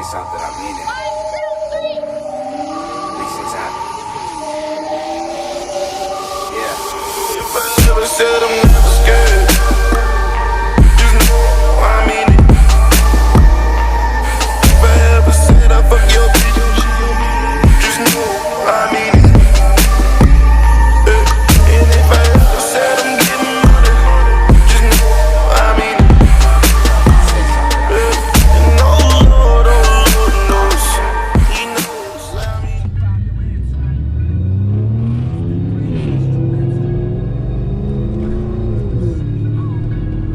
say something, I mean it. These things happen. Yeah. If I ever said I'm never scared, just know I mean it. If I ever said I fuck your bitch, just know I mean it. And if I ever said I'm getting money, just know I mean it. And oh Lord knows, He knows I mean it.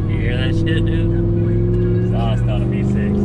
You hear that shit, dude? Sauce on a V6.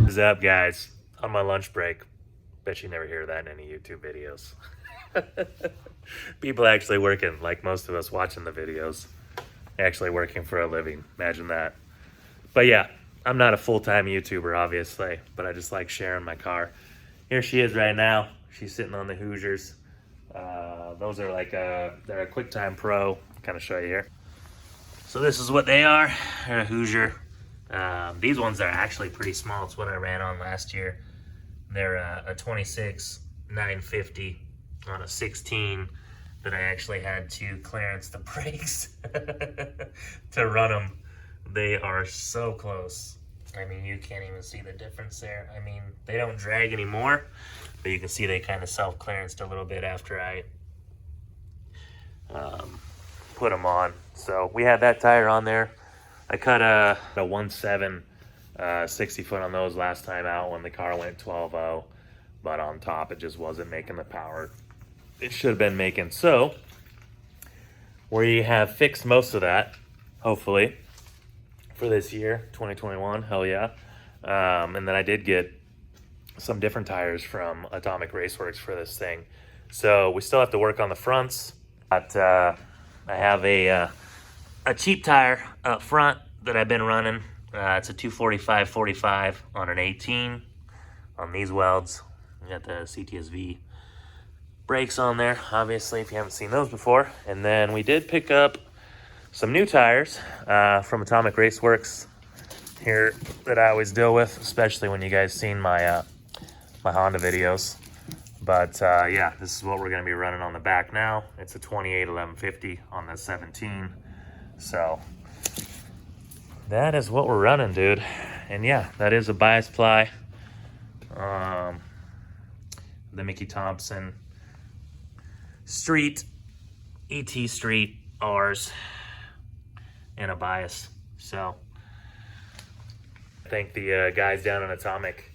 What's up, guys? On my lunch break. Bet you never hear that in any YouTube videos. People actually working, like most of us watching the videos, actually working for a living. Imagine that. But yeah, I'm not a full-time YouTuber, obviously, but I just like sharing my car. Here she is right now. She's sitting on the Hoosiers. Those are like they're a QuickTime Pro. Kind of show you here. So this is what they are. They're a Hoosier. These ones are actually pretty small. It's what I ran on last year. They're a 26 950 on a 16 that I actually had to clearance the brakes to run them. They are so close. I mean, you can't even see the difference there. I mean, they don't drag anymore, but you can see they kind of self-clearanced a little bit after I put them on. So we had that tire on there. I cut a 1.7 60 foot on those last time out when the car went 12.0, but on top it just wasn't making the power it should have been making. So we have fixed most of that, hopefully, for this year, 2021. Hell yeah. And then I did get some different tires from Atomic Raceworks for this thing. So we still have to work on the fronts. But I have a cheap tire up front that I've been running. It's a 245/45 on an 18 on these welds. We got the CTSV brakes on there, obviously, if you haven't seen those before. And then we did pick up some new tires from Atomic Raceworks here that I always deal with, especially when you guys seen my my Honda videos. But yeah, this is what we're going to be running on the back now. It's a 28 1150 on the 17. So that is what we're running, dude. And yeah, that is a bias ply. The Mickey Thompson Street, ET Street, ours, and a bias. So I thank the guys down in Atomic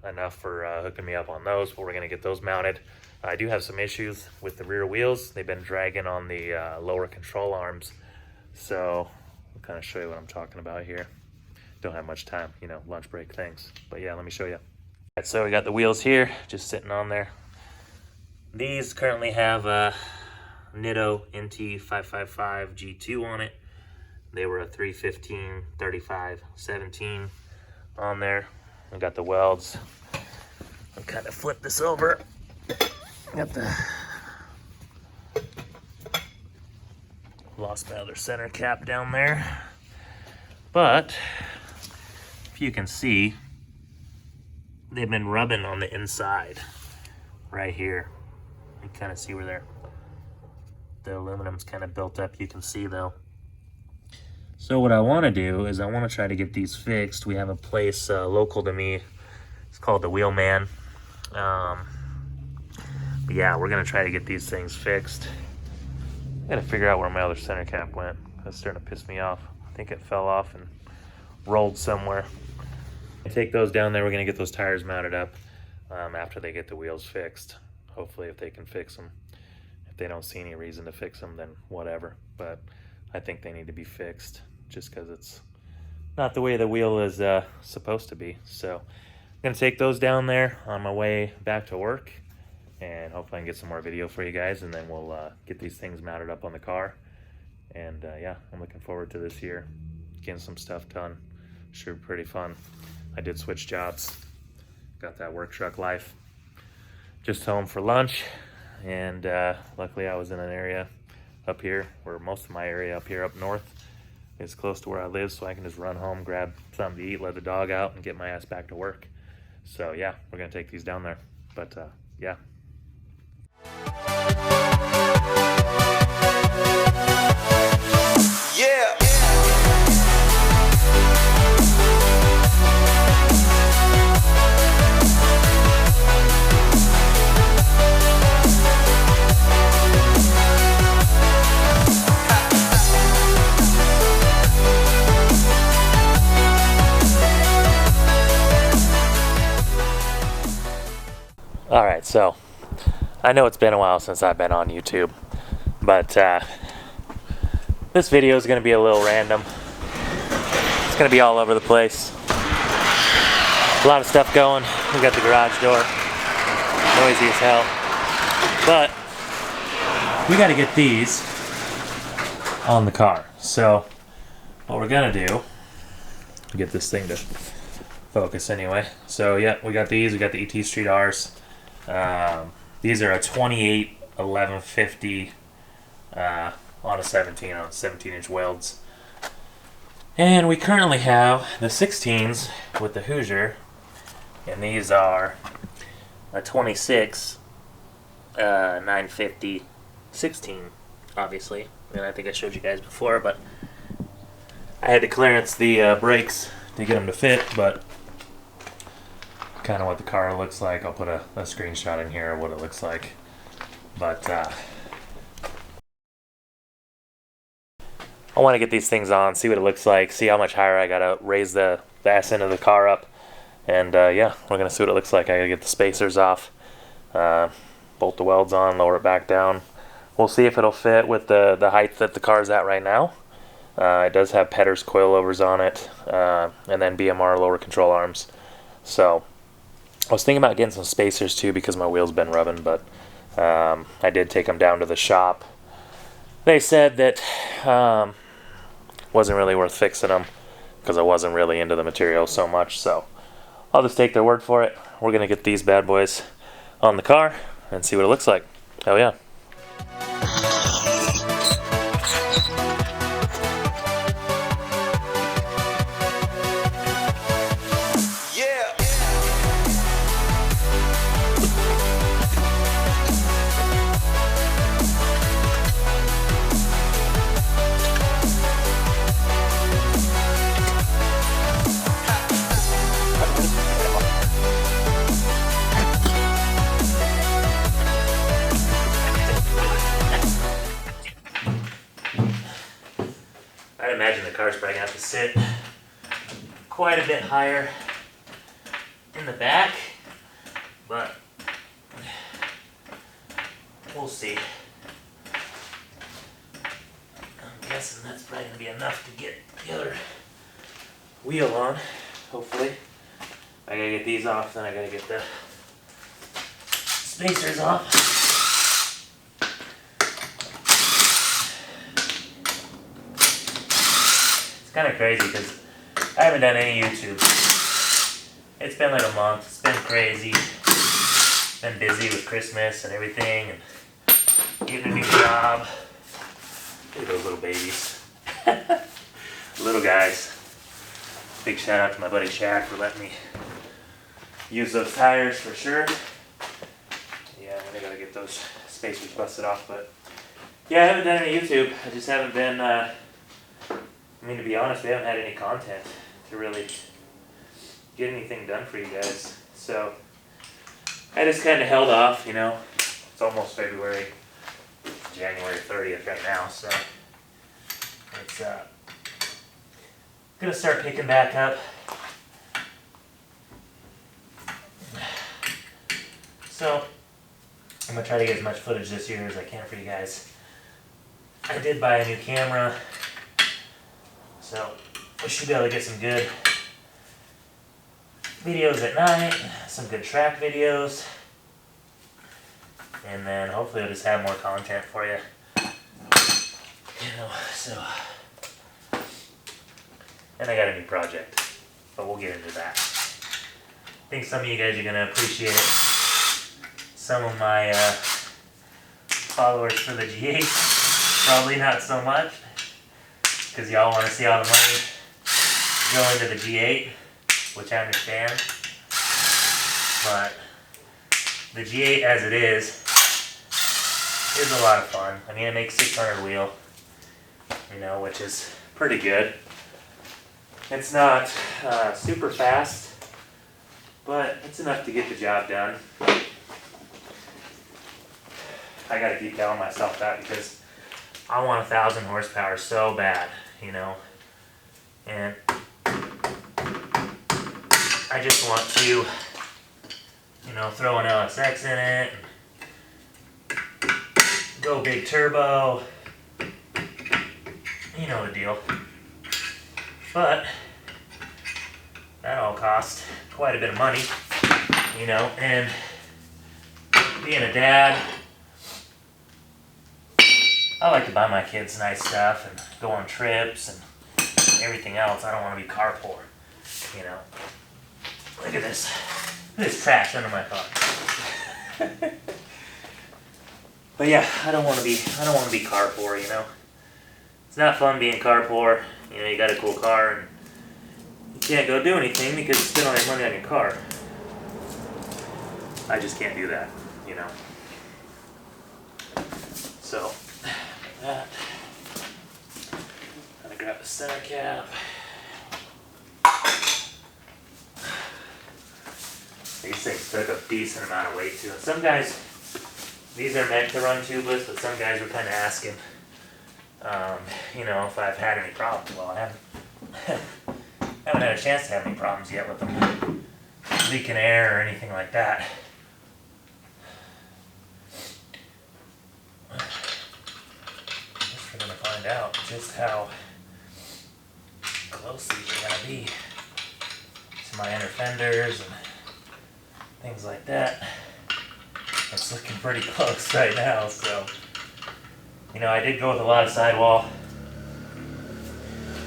enough for hooking me up on those, but we're going to get those mounted. I do have some issues with the rear wheels. They've been dragging on the lower control arms. So I'll kind of show you what I'm talking about here. Don't have much time, you know, lunch break things. But yeah, let me show you. Right, so we got the wheels here, just sitting on there. These currently have a Nitto NT555 G2 on it. They were a 315 35 17 on there. I got the welds. I'll kind of flip this over. Got the lost my other center cap down there. But if you can see, they've been rubbing on the inside right here. You kind of see where the aluminum's kind of built up. You can see though. So what I want to do is I want to try to get these fixed. We have a place local to me. It's called the Wheelman. But yeah, we're gonna try to get these things fixed. I gotta figure out where my other center cap went. That's starting to piss me off. I think it fell off and rolled somewhere. Take those down there. We're gonna get those tires mounted up after they get the wheels fixed. Hopefully, if they can fix them. If they don't see any reason to fix them, then whatever. But I think they need to be fixed just because it's not the way the wheel is supposed to be. So I'm gonna take those down there on my way back to work, and hopefully I can get some more video for you guys, and then we'll get these things mounted up on the car. And yeah, I'm looking forward to this year, getting some stuff done. Should be pretty fun. I did switch jobs, got that work truck life. Just home for lunch, and luckily I was in an area up here, where most of my area up here up north is close to where I live, so I can just run home, grab something to eat, let the dog out, and get my ass back to work. So yeah, we're gonna take these down there. But yeah. Yeah. All right, so I know it's been a while since I've been on YouTube, but this video is going to be a little random. It's going to be all over the place. A lot of stuff going. We got the garage door, noisy as hell. But we got to get these on the car. So what we're going to do, get this thing to focus anyway. So yeah, we got these. We got the ET Street R's. These are a 28 1150 on a 17-inch welds. And we currently have the 16s with the Hoosier, and these are a 26 950 16, obviously. And I think I showed you guys before, but I had to clearance the brakes to get them to fit, but kind of what the car looks like. I'll put a screenshot in here of what it looks like. But I want to get these things on, see what it looks like, see how much higher I gotta raise the ass end of the car up, and yeah, we're gonna see what it looks like. I gotta get the spacers off, bolt the welds on, lower it back down. We'll see if it'll fit with the height that the car's at right now. It does have Petters coilovers on it, and then BMR lower control arms. So I was thinking about getting some spacers too, because my wheel's been rubbing, but I did take them down to the shop. They said that wasn't really worth fixing them because I wasn't really into the material so much, so I'll just take their word for it. We're gonna get these bad boys on the car and see what it looks like. Hell yeah. I'd imagine the car's probably gonna have to sit quite a bit higher in the back, but we'll see. I'm guessing that's probably gonna be enough to get the other wheel on, hopefully. I gotta get these off, then I gotta get the spacers off. It's kind of crazy because I haven't done any YouTube. It's been like a month. It's been crazy. Been busy with Christmas and everything, and getting a new job. Look at those little babies. Little guys. Big shout out to my buddy Shaq for letting me use those tires for sure. Yeah, I gotta get those spacers busted off, but yeah, I haven't done any YouTube. I just haven't been, I mean, to be honest, we haven't had any content to really get anything done for you guys. So I just kind of held off, you know. It's almost February, January 30th right now, so it's gonna start picking back up. So I'm gonna try to get as much footage this year as I can for you guys. I did buy a new camera, so we should be able to get some good videos at night, some good track videos, and then hopefully I'll just have more content for you. You know, so. And I got a new project, but we'll get into that. I think some of you guys are gonna appreciate it. Some of my followers for the G8, probably not so much, because y'all want to see all the money go into the G8, which I understand. But the G8 as it is a lot of fun. I mean, it makes 600 wheel, you know, which is pretty good. It's not super fast, but it's enough to get the job done. I gotta keep telling myself that because I want 1,000 horsepower so bad, you know, and I just want to, you know, throw an LSX in it, and go big turbo, you know the deal. But that all cost quite a bit of money, you know, and being a dad, I like to buy my kids nice stuff and go on trips and everything else. I don't want to be car poor, you know. Look at this. Look at this trash under my car. But yeah, I don't want to be car poor, you know. It's not fun being car poor. You know, you got a cool car and you can't go do anything because you spend all your money on your car. I just can't do that, you know. So, that. Gotta grab the center cap. These things took a decent amount of weight too. And some guys, these are meant to run tubeless, but some guys were kind of asking, you know, if I've had any problems. Well, I haven't had a chance to have any problems yet with them leaking air or anything like that. I guess we're gonna find out just how close these are gonna be to my inner fenders and things like that. It's looking pretty close right now, so. You know, I did go with a lot of sidewall.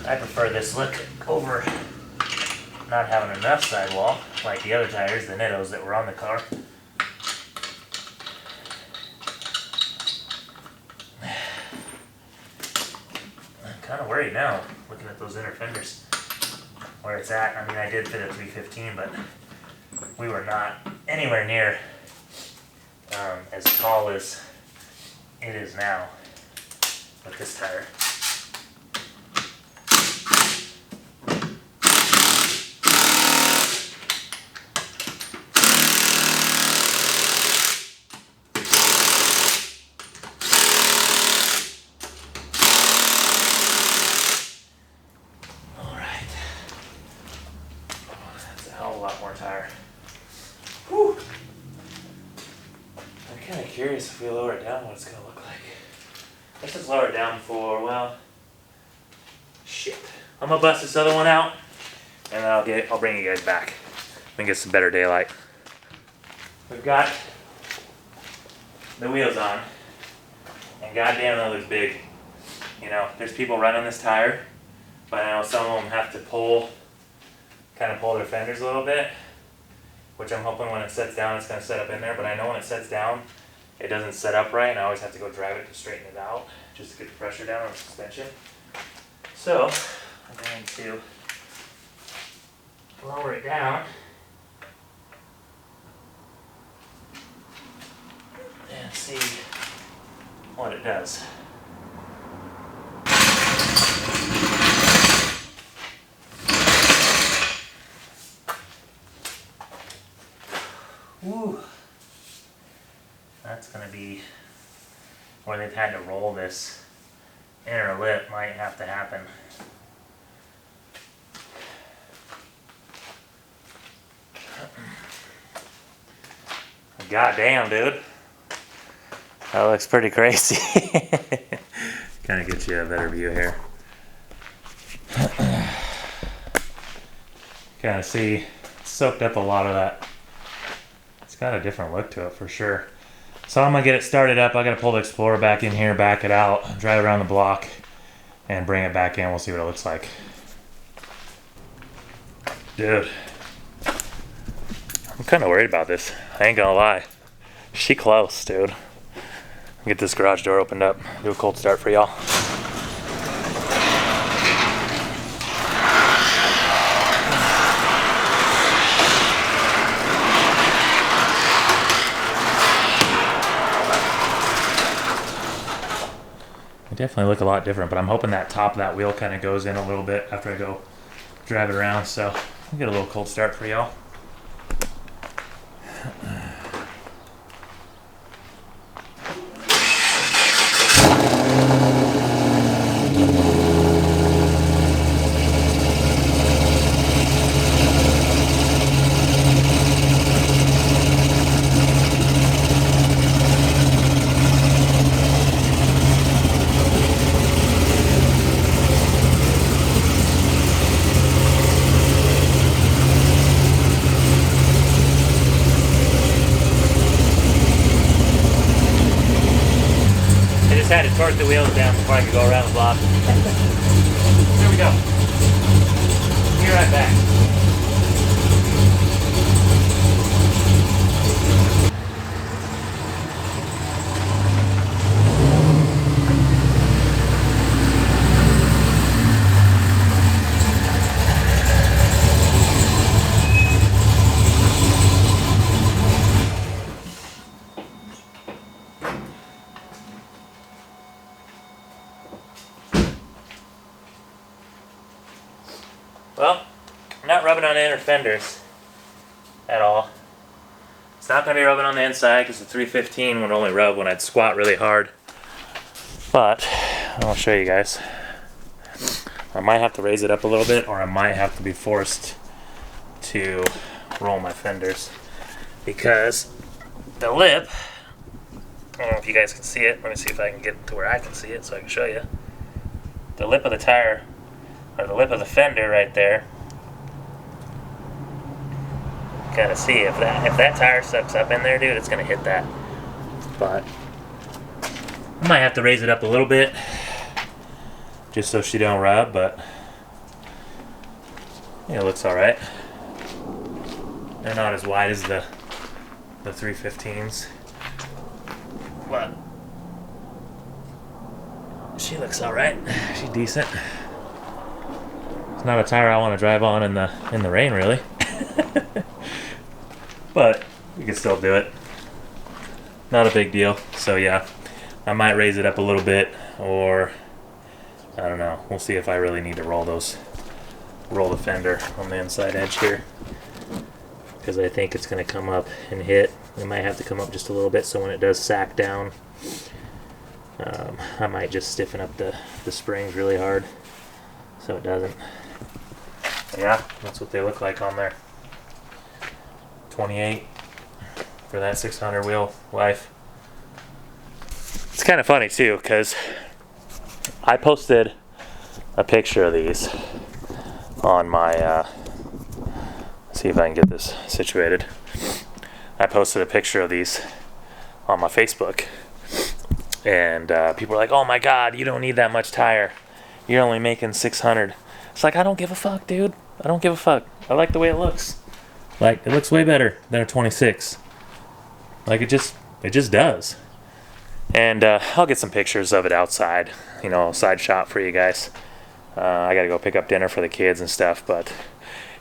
I prefer this look over not having enough sidewall, like the other tires, the Nittos that were on the car. I'm kind of worried now, looking at those inner fenders, where it's at. I mean, I did fit a 315, but we were not anywhere near as tall as it is now with this tire. All right. That's a hell of a lot more tire. Whew. I'm kind of curious if we lower it down what it's going to look like. Let's just lower it down for, well, shit. I'm gonna bust this other one out, and then I'll bring you guys back and get some better daylight. We've got the wheels on, and goddamn that looks big. You know, there's people running this tire, but I know some of them have to kind of pull their fenders a little bit, which I'm hoping when it sets down it's gonna set up in there, but I know when it sets down, it doesn't set up right, and I always have to go drive it to straighten it out, just to get the pressure down on the suspension. So, I'm going to lower it down and see what it does. Woo! That's going to be where they've had to roll this inner lip, might have to happen. God damn, dude. That looks pretty crazy. Kind of get you a better view here. Kind of see, soaked up a lot of that. It's got a different look to it for sure. So I'm gonna get it started up. I gotta pull the Explorer back in here, back it out, drive around the block, and bring it back in. We'll see what it looks like. Dude, I'm kind of worried about this. I ain't gonna lie. She close, dude. Get this garage door opened up. Do a cold start for y'all. They definitely look a lot different, but I'm hoping that top of that wheel kind of goes in a little bit after I go drive it around. So I'll get a little cold start for y'all. Had to torque the wheels down before I could go around the block. Here we go. Be right back. Well, I'm not rubbing on the inner fenders at all. It's not going to be rubbing on the inside because the 315 would only rub when I'd squat really hard. But I'll show you guys. I might have to raise it up a little bit, or I might have to be forced to roll my fenders because the lip, I don't know if you guys can see it. Let me see if I can get to where I can see it so I can show you. The lip of the tire, or the lip of the fender right there. Kind of see if that tire sucks up in there, dude, it's gonna hit that. But I might have to raise it up a little bit just so she don't rub, but yeah, it looks all right. They're not as wide as the 315s, but she looks all right. She's decent. It's not a tire I want to drive on in the rain, really. But you can still do it. Not a big deal. So yeah, I might raise it up a little bit, or I don't know. We'll see if I really need to roll the fender on the inside edge here, because I think it's going to come up and hit. It might have to come up just a little bit, so when it does sack down, I might just stiffen up the springs really hard so it doesn't. Yeah, that's what they look like on there. 28 for that 600 wheel life. It's kind of funny too, because I posted a picture of these on my let's see if I can get this situated. I posted a picture of these on my Facebook, and people were like, oh my god, you don't need that much tire, you're only making 600. It's like, I don't give a fuck, dude. I don't give a fuck. I like the way it looks. Like, it looks way better than a 26. Like, it just does. And I'll get some pictures of it outside, you know, side shot for you guys. I gotta go pick up dinner for the kids and stuff, but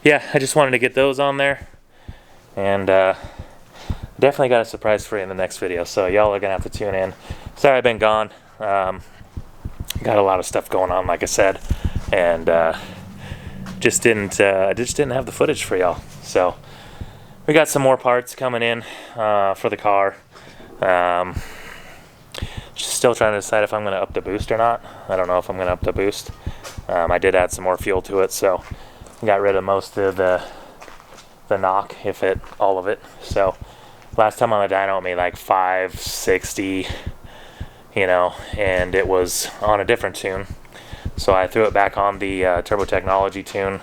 yeah, I just wanted to get those on there. And definitely got a surprise for you in the next video, so y'all are gonna have to tune in. Sorry I've been gone. Got a lot of stuff going on, like I said, and just didn't have the footage for y'all. So we got some more parts coming in for the car. Just still trying to decide if I'm going to up the boost or not. I don't know if I'm going to up the boost. I did add some more fuel to it, so got rid of most of the knock, if all of it. So last time on the dyno it made like 560 you know, and it was on a different tune. So I threw it back on the Turbo Technology tune.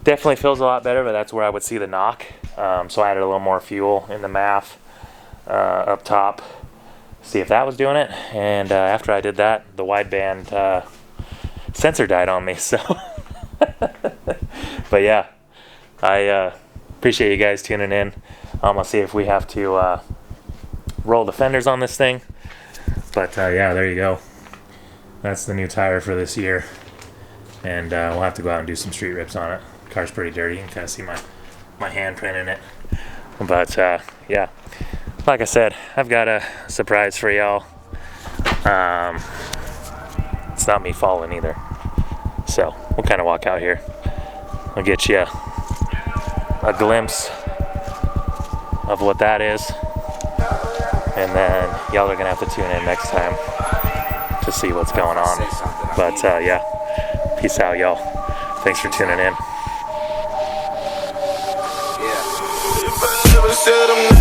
Definitely feels a lot better, but that's where I would see the knock. So I added a little more fuel in the MAF up top, see if that was doing it. And after I did that, the wideband sensor died on me. So, but yeah, I appreciate you guys tuning in. I'll see if we have to roll the fenders on this thing. But yeah, there you go. That's the new tire for this year. And we'll have to go out and do some street rips on it. The car's pretty dirty. You can kind of see my handprint in it. But yeah, like I said, I've got a surprise for y'all. It's not me falling either. So we'll kind of walk out here. I'll get you a glimpse of what that is. And then y'all are going to have to tune in next time to see what's going on. But yeah, peace out, y'all. Thanks for tuning in. If I never said I'm